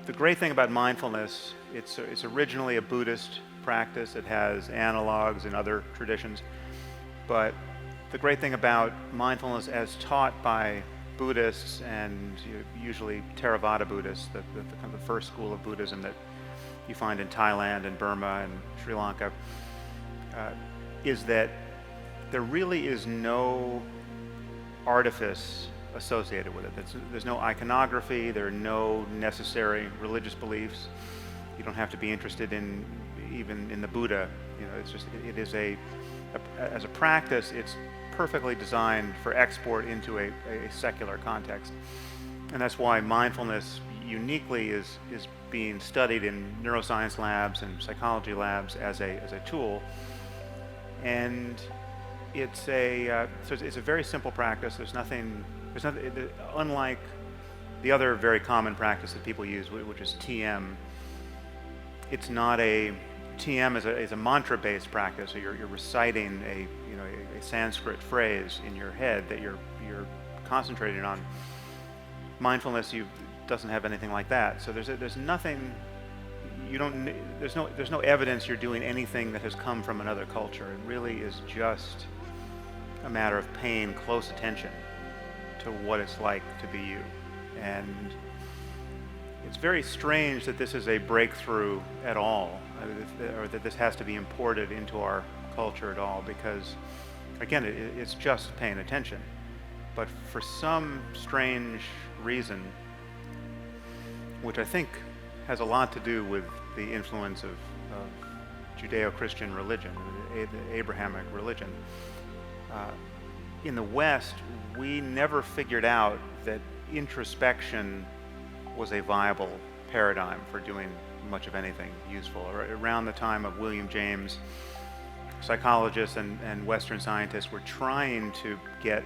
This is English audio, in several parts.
the great thing about mindfulness, it's originally a Buddhist practice. It has analogs in other traditions. But the great thing about mindfulness as taught by Buddhists and usually Theravada Buddhists, the kind of the first school of Buddhism that you find in Thailand and Burma and Sri Lanka, is that there really is no artifice associated with it. There's no iconography, there are no necessary religious beliefs. You don't have to be interested in even in the Buddha. It's just, it is as a practice, it's perfectly designed for export into a secular context. And that's why mindfulness uniquely is being studied in neuroscience labs and psychology labs as a tool. And it's a very simple practice. There's nothing, unlike the other very common practice that people use, which is TM. It's not TM is a mantra-based practice. So you're reciting a Sanskrit phrase in your head that you're concentrating on. Mindfulness doesn't have anything like that. So there's nothing. There's no evidence you're doing anything that has come from another culture. It really is just a matter of paying close attention to what it's like to be you. And it's very strange that this is a breakthrough at all, or that this has to be imported into our culture at all, because again, it's just paying attention. But for some strange reason, which I think has a lot to do with the influence of Judeo-Christian religion, the Abrahamic religion. In the West, we never figured out that introspection was a viable paradigm for doing much of anything useful. Around the time of William James, psychologists and Western scientists were trying to get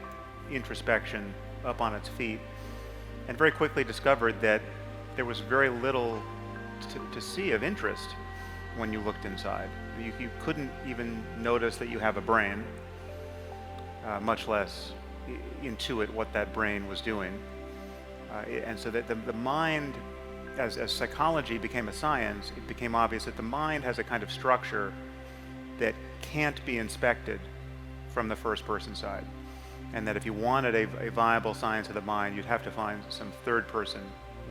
introspection up on its feet, and very quickly discovered that there was very little to see of interest when you looked inside. You couldn't even notice that you have a brain, much less intuit what that brain was doing. And so that the mind, as psychology became a science, it became obvious that the mind has a kind of structure that can't be inspected from the first person side. And that if you wanted a viable science of the mind, you'd have to find some third person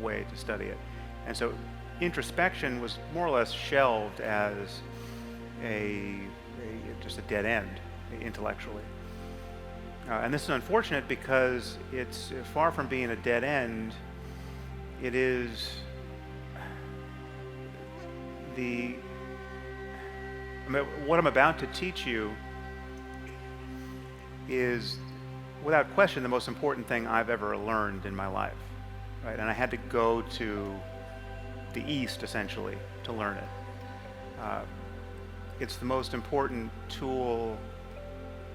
way to study it. And so introspection was more or less shelved as just a dead end intellectually. And this is unfortunate because it's far from being a dead end. It is what I'm about to teach you is, without question, the most important thing I've ever learned in my life. Right? And I had to go to the East, essentially, to learn it. It's the most important tool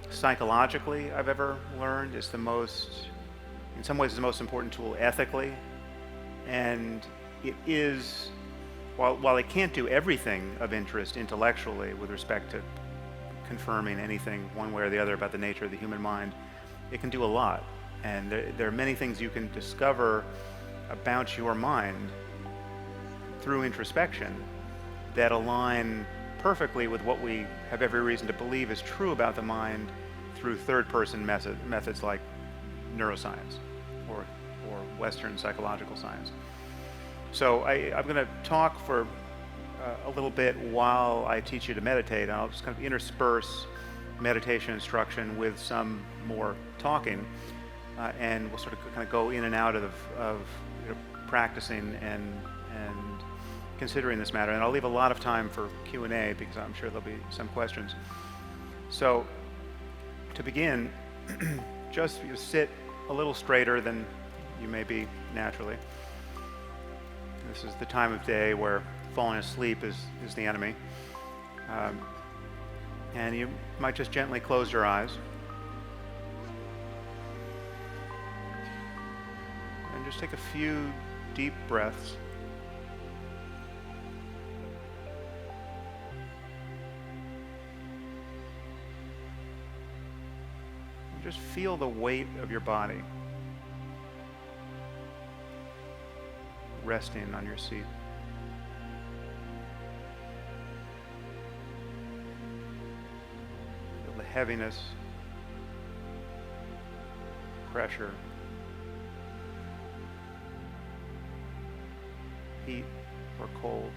psychologically I've ever learned. It's in some ways, the most important tool ethically. And it is, while it can't do everything of interest intellectually with respect to confirming anything one way or the other about the nature of the human mind, it can do a lot. And there are many things you can discover about your mind through introspection that align perfectly with what we have every reason to believe is true about the mind through third-person methods like neuroscience or Western psychological science. So I'm going to talk for a little bit while I teach you to meditate, and I'll just kind of intersperse meditation instruction with some more talking, and we'll sort of kind of go in and out of practicing and considering this matter. And I'll leave a lot of time for Q&A because I'm sure there'll be some questions. So to begin, just sit a little straighter than you may be naturally. This is the time of day where falling asleep is the enemy. And you might just gently close your eyes. And just take a few deep breaths. And just feel the weight of your body resting on your seat. Feel the heaviness, pressure, heat or cold.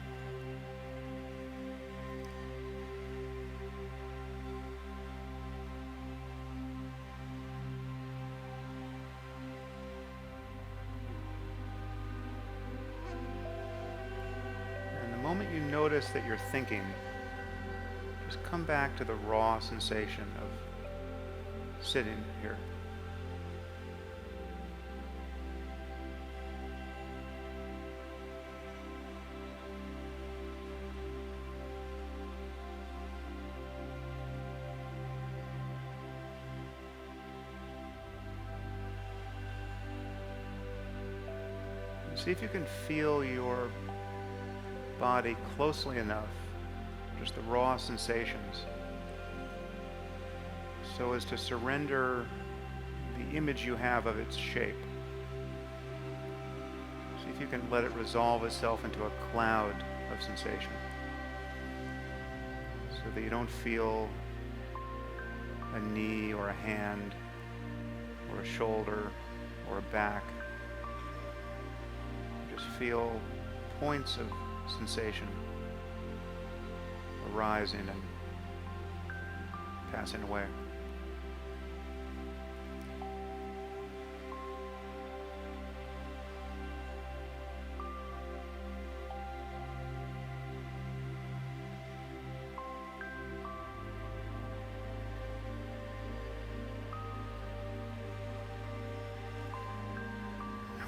And the moment you notice that you're thinking, just come back to the raw sensation of sitting here. See if you can feel your body closely enough, just the raw sensations, so as to surrender the image you have of its shape. See if you can let it resolve itself into a cloud of sensation, so that you don't feel a knee or a hand or a shoulder or a back. Just feel points of sensation arising and passing away.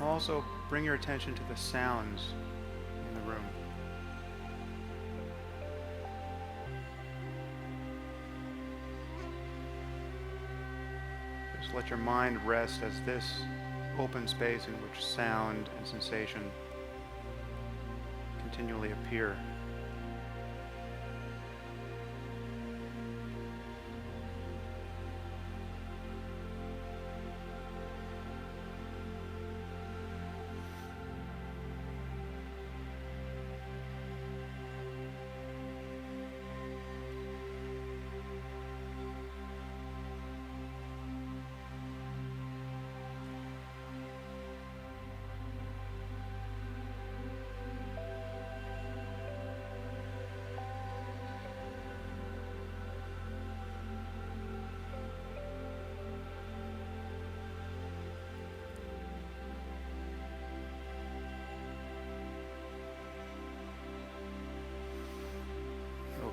Also, bring your attention to the sounds in the room. Just let your mind rest as this open space in which sound and sensation continually appear.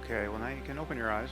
Okay, well now you can open your eyes.